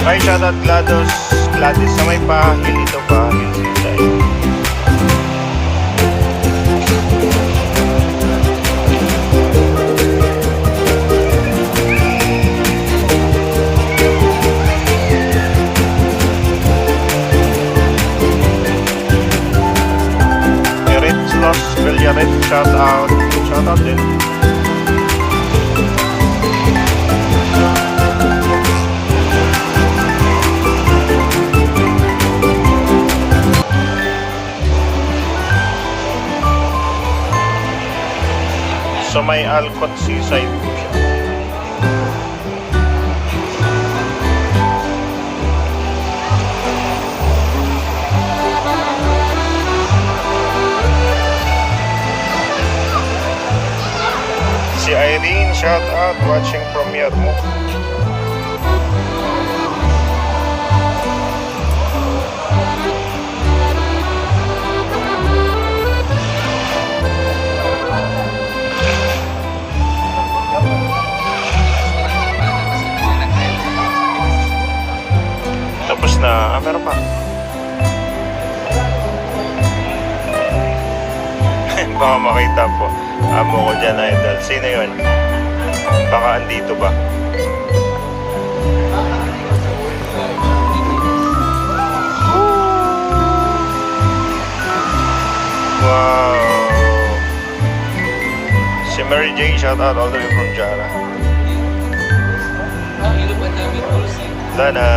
Ay, shoutout Gladys sa may Fahahel. Ito Fahahel sila. Villarret, shoutout din. So may Alkout seaside po siya. Si Irene, shout out, watching from Yarmouk. Tapos na, meron pa. Baka makita po. Amo ko dyan, idol. Sino yun? Baka andito ba? Wow! Si Mary J, shout out all the way from Jara. Wala na.